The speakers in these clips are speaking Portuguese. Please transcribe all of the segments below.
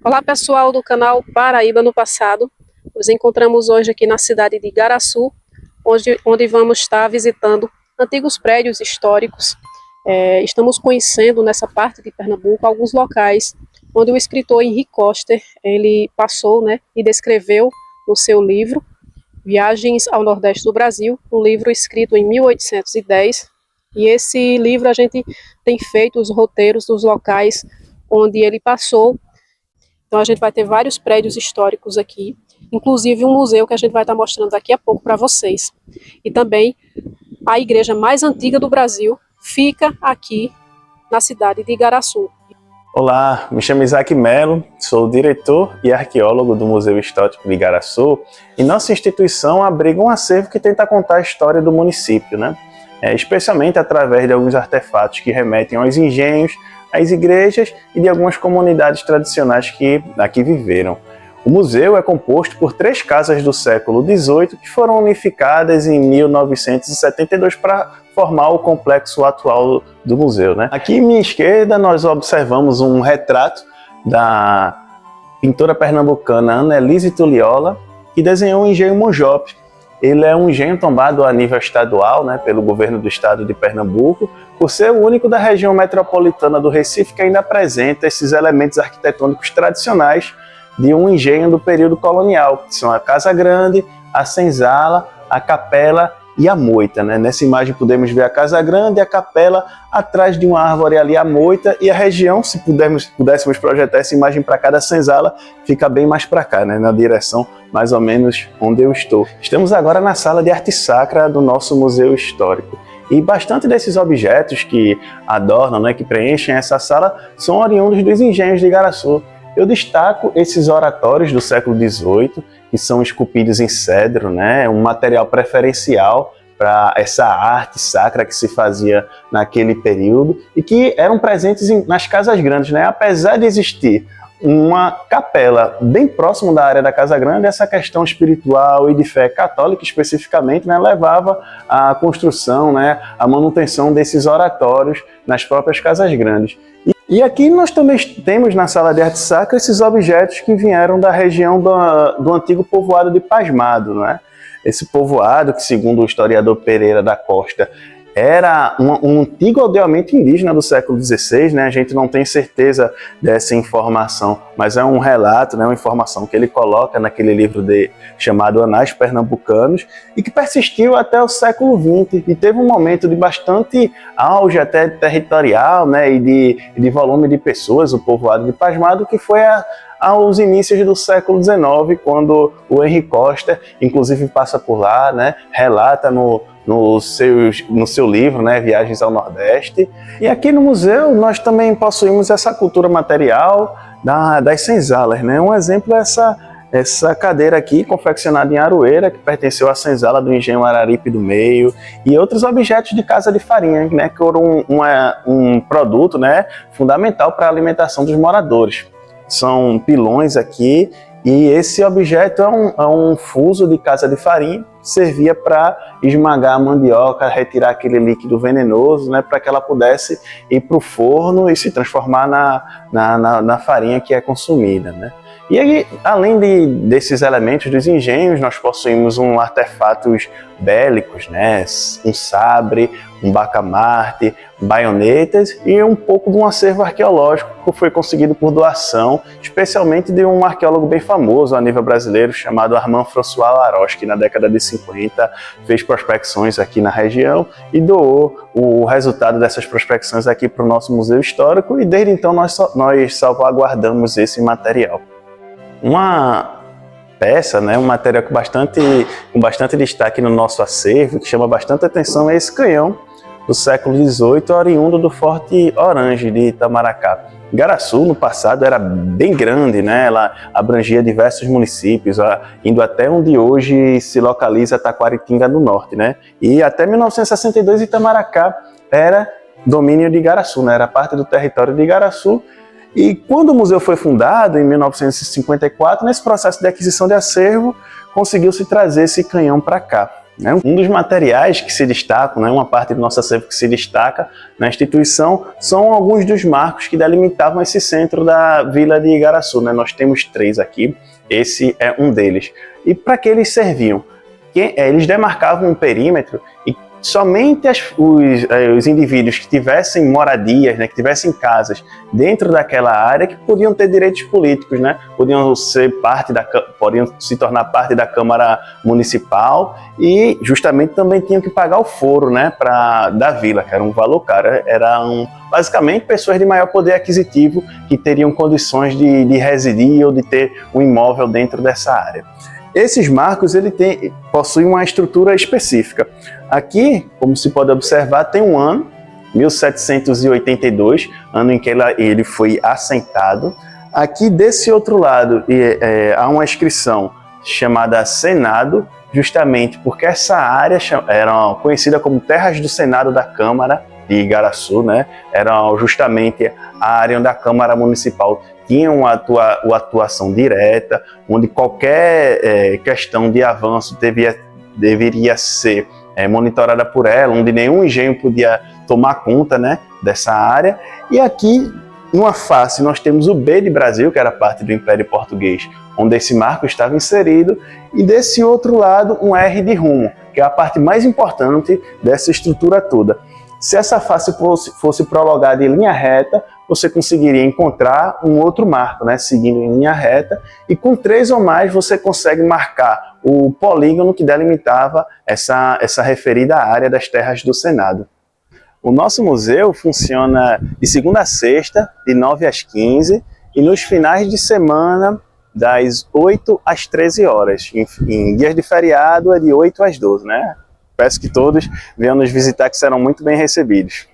Olá pessoal do canal Paraíba no Passado. Nos encontramos hoje aqui na cidade de Igaraçu, onde vamos estar visitando antigos prédios históricos. Estamos conhecendo nessa parte de Pernambuco alguns locais onde o escritor Henri Koster ele passou, e descreveu no seu livro Viagens ao Nordeste do Brasil, um livro escrito em 1810. E esse livro a gente tem feito os roteiros dos locais onde ele passou. Então a gente vai ter vários prédios históricos aqui, inclusive um museu que a gente vai estar mostrando daqui a pouco para vocês. E também a igreja mais antiga do Brasil fica aqui na cidade de Igaraçu. Olá, me chamo Isaac Melo, sou diretor e arqueólogo do Museu Histórico de Igaraçu e nossa instituição abriga um acervo que tenta contar a história do município, especialmente através de alguns artefatos que remetem aos engenhos, às igrejas e de algumas comunidades tradicionais que aqui viveram. O museu é composto por 3 casas do século XVIII que foram unificadas em 1972 para formar o complexo atual do museu. Aqui à minha esquerda nós observamos um retrato da pintora pernambucana Annelise Tuliola, que desenhou o engenho Monjope. Ele é um engenho tombado a nível estadual, pelo governo do estado de Pernambuco, por ser o único da região metropolitana do Recife que ainda apresenta esses elementos arquitetônicos tradicionais de um engenho do período colonial, que são a Casa Grande, a Senzala, a Capela e a Moita. Nessa imagem podemos ver a Casa Grande e a Capela, atrás de uma árvore ali a Moita, e a região, se pudéssemos projetar essa imagem para cá da Senzala, fica bem mais para cá, na direção mais ou menos onde eu estou. Estamos agora na sala de arte sacra do nosso museu histórico. E bastante desses objetos que adornam, que preenchem essa sala, são oriundos dos engenhos de Igaraçu. Eu destaco esses oratórios do século XVIII, que são esculpidos em cedro, um material preferencial para essa arte sacra que se fazia naquele período e que eram presentes nas casas grandes. Apesar de existir uma capela bem próximo da área da Casa Grande, essa questão espiritual e de fé católica especificamente levava à construção, à manutenção desses oratórios nas próprias casas grandes. E aqui nós também temos na sala de arte sacra esses objetos que vieram da região do antigo povoado de Pasmado. Esse povoado, que segundo o historiador Pereira da Costa, era um antigo aldeamento indígena do século XVI, a gente não tem certeza dessa informação, mas é um relato, uma informação que ele coloca naquele livro chamado Anais Pernambucanos, e que persistiu até o século XX, e teve um momento de bastante auge até territorial, e de volume de pessoas, o povoado de Pasmado, que foi aos inícios do século XIX, quando o Henri Koster, inclusive, passa por lá, relata no seu livro, Viagens ao Nordeste. E aqui no museu nós também possuímos essa cultura material das senzalas. Um exemplo é essa cadeira aqui, confeccionada em Aroeira, que pertenceu à senzala do engenho Araripe do Meio, e outros objetos de casa de farinha, que foram um produto fundamental para a alimentação dos moradores. São pilões aqui, e esse objeto é um fuso de casa de farinha, que servia para esmagar a mandioca, retirar aquele líquido venenoso, para que ela pudesse ir para o forno e se transformar na farinha que é consumida. E aí, além desses elementos dos engenhos, nós possuímos artefatos bélicos, um sabre, um bacamarte, baionetas e um pouco de um acervo arqueológico que foi conseguido por doação, especialmente de um arqueólogo bem famoso a nível brasileiro, chamado Armand François Laroche, que na década de 50 fez prospecções aqui na região e doou o resultado dessas prospecções aqui para o nosso museu histórico, e desde então nós salvaguardamos esse material. Uma peça, um material com bastante destaque no nosso acervo, que chama bastante atenção, é esse canhão do século XVIII, oriundo do Forte Orange de Itamaracá. Igaraçu, no passado, era bem grande, ela abrangia diversos municípios, indo até onde hoje se localiza Taquaritinga do Norte. E até 1962, Itamaracá era domínio de Igaraçu, era parte do território de Igaraçu. E quando o museu foi fundado, em 1954, nesse processo de aquisição de acervo, conseguiu-se trazer esse canhão para cá. né? Um dos materiais que se destacam, né, uma parte do nosso acervo que se destaca na instituição, são alguns dos marcos que delimitavam esse centro da Vila de Igaraçu, né? Nós temos 3 aqui, esse é um deles. E para que eles serviam? Eles demarcavam um perímetro e somente os indivíduos que tivessem moradias, né, que tivessem casas dentro daquela área, que podiam ter direitos políticos, né, podiam se tornar parte da Câmara Municipal e justamente também tinham que pagar o foro, né, da vila, que era um valor caro. Eram basicamente pessoas de maior poder aquisitivo que teriam condições de residir ou de ter um imóvel dentro dessa área. Esses marcos possuem uma estrutura específica. Aqui, como se pode observar, tem um ano, 1782, ano em que ele foi assentado. Aqui desse outro lado há uma inscrição chamada Senado, justamente porque essa área era conhecida como Terras do Senado da Câmara de Igaraçu, né? Era justamente a área onde a Câmara Municipal tinha uma atuação direta, onde qualquer questão de avanço deveria ser monitorada por ela, onde nenhum engenho podia tomar conta, né, dessa área. E aqui, numa face, nós temos o B de Brasil, que era parte do Império Português, onde esse marco estava inserido, e desse outro lado, um R de rumo, que é a parte mais importante dessa estrutura toda. Se essa face fosse prolongada em linha reta, você conseguiria encontrar um outro marco, né, seguindo em linha reta, e com 3 ou mais você consegue marcar o polígono que delimitava essa referida área das terras do Senado. O nosso museu funciona de segunda a sexta, de 9 às 15, e nos finais de semana, das 8 às 13 horas. Em dias de feriado, é de 8 às 12, né? Peço que todos venham nos visitar, que serão muito bem recebidos.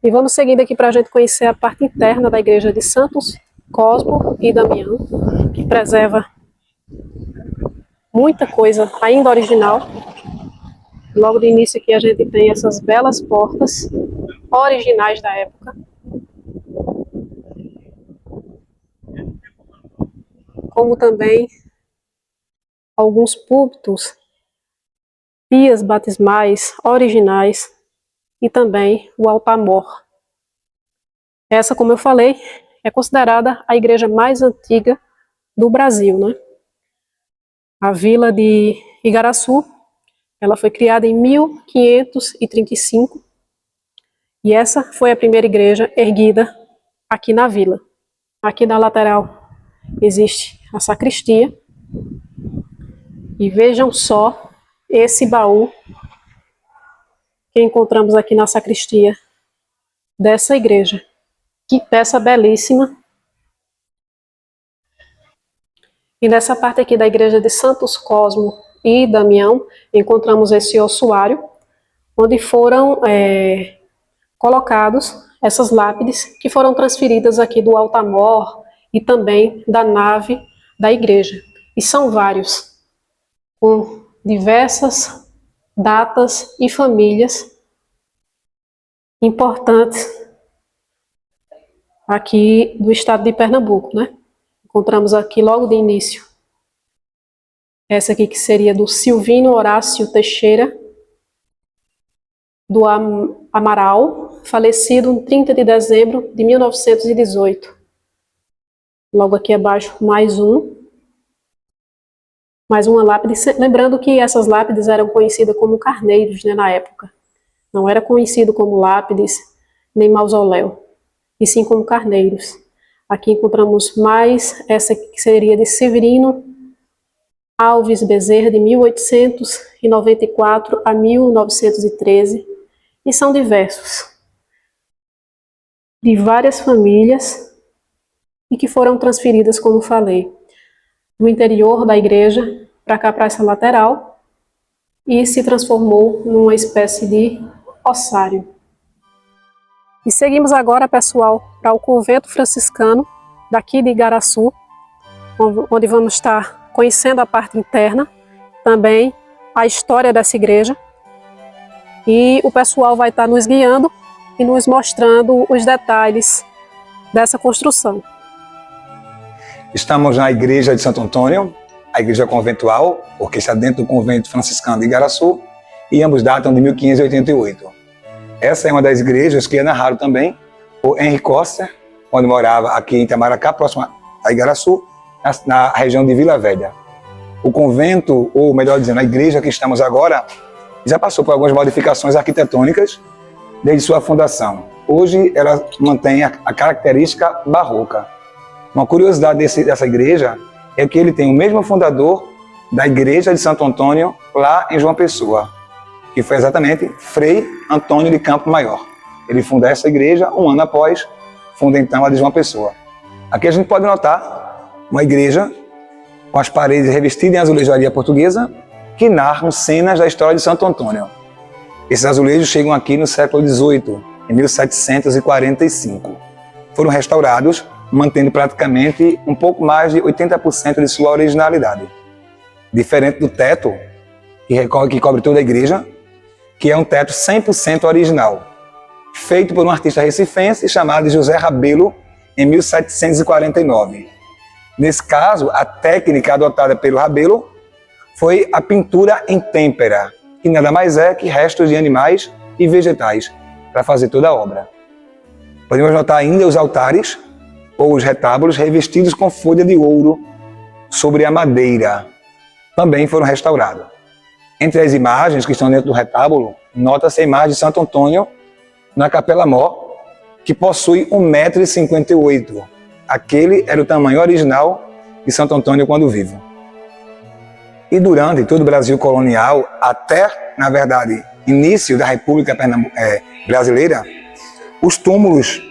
E vamos seguindo aqui para a gente conhecer a parte interna da igreja de Santos Cosmo e Damião, que preserva muita coisa ainda original. Logo de início aqui a gente tem essas belas portas originais da época. Como também alguns púlpitos, pias batismais originais e também o altar-mor. Essa, como eu falei, é considerada a igreja mais antiga do Brasil, né? A vila de Igaraçu, ela foi criada em 1535 e essa foi a primeira igreja erguida aqui na vila. Aqui na lateral existe a sacristia e vejam só esse baú que encontramos aqui na sacristia dessa igreja. Que peça belíssima! E nessa parte aqui da igreja de Santos Cosmo e Damião, encontramos esse ossuário, onde foram colocados essas lápides que foram transferidas aqui do altar-mor e também da nave da igreja. E são vários, com diversas datas e famílias importantes aqui do estado de Pernambuco, né? Encontramos aqui logo de início essa aqui que seria do Silvino Horácio Teixeira do Amaral, falecido em 30 de dezembro de 1918. Logo aqui abaixo mais uma lápide, lembrando que essas lápides eram conhecidas como carneiros, né, na época. Não era conhecido como lápides nem mausoléu, e sim como carneiros. Aqui encontramos mais essa que seria de Severino Alves Bezerra, de 1894 a 1913, e são diversos, de várias famílias, e que foram transferidas, como falei, do interior da igreja para cá, para essa lateral, e se transformou numa espécie de ossário. E seguimos agora, pessoal, para o convento franciscano daqui de Igaraçu, onde vamos estar conhecendo a parte interna, também a história dessa igreja, e o pessoal vai estar nos guiando e nos mostrando os detalhes dessa construção. Estamos na igreja de Santo Antônio, a igreja conventual, porque está dentro do convento franciscano de Igaraçu, e ambos datam de 1588. Essa é uma das igrejas que é narrado também por Henry Coster, onde morava aqui em Itamaracá, próximo a Igaraçu, na região de Vila Velha. O convento, ou melhor dizendo, a igreja que estamos agora, já passou por algumas modificações arquitetônicas desde sua fundação. Hoje ela mantém a característica barroca. Uma curiosidade dessa igreja é que ele tem o mesmo fundador da igreja de Santo Antônio lá em João Pessoa, que foi exatamente Frei Antônio de Campo Maior. Ele funda essa igreja um ano após, funda então a de João Pessoa. Aqui a gente pode notar uma igreja com as paredes revestidas em azulejaria portuguesa que narram cenas da história de Santo Antônio. Esses azulejos chegam aqui no século XVIII, em 1745. Foram restaurados, mantendo praticamente um pouco mais de 80% de sua originalidade. Diferente do teto, que cobre toda a igreja, que é um teto 100% original, feito por um artista recifense chamado de José Rabelo, em 1749. Nesse caso, a técnica adotada pelo Rabelo foi a pintura em têmpera, que nada mais é que restos de animais e vegetais, para fazer toda a obra. Podemos notar ainda os altares, ou os retábulos, revestidos com folha de ouro sobre a madeira. Também foram restaurados. Entre as imagens que estão dentro do retábulo, nota-se a imagem de Santo Antônio na Capela Mor, que possui 1,58 m. Aquele era o tamanho original de Santo Antônio quando vivo. E durante todo o Brasil colonial, até, na verdade, início da República Brasileira, os túmulos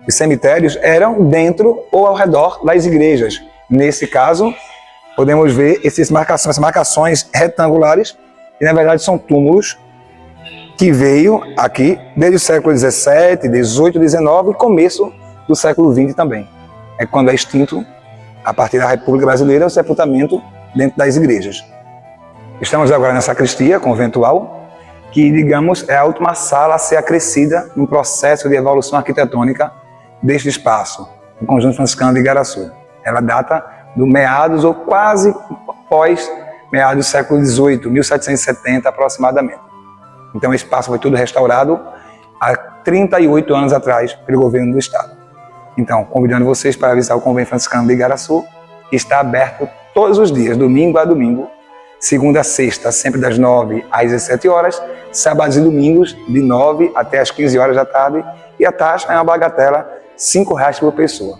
e cemitérios eram dentro ou ao redor das igrejas. Nesse caso, podemos ver essas marcações retangulares, que na verdade são túmulos que veio aqui desde o século XVII, XVIII, XIX e começo do século XX também. É quando é extinto, a partir da República Brasileira, o sepultamento dentro das igrejas. Estamos agora na sacristia conventual, que, digamos, é a última sala a ser acrescida no processo de evolução arquitetônica deste espaço, o Conjunto Franciscano de Igaraçu. Ela data do meados ou quase pós-meados do século XVIII, 1770 aproximadamente. Então, o espaço foi tudo restaurado há 38 anos atrás pelo governo do estado. Então, convidando vocês para visitar o Convento Franciscano de Igaraçu, que está aberto todos os dias, domingo a domingo, segunda a sexta, sempre das 9 às 17 horas, sábados e domingos, de 9 até as 15 horas da tarde, e a taxa é uma bagatela, R$ 5 por pessoa.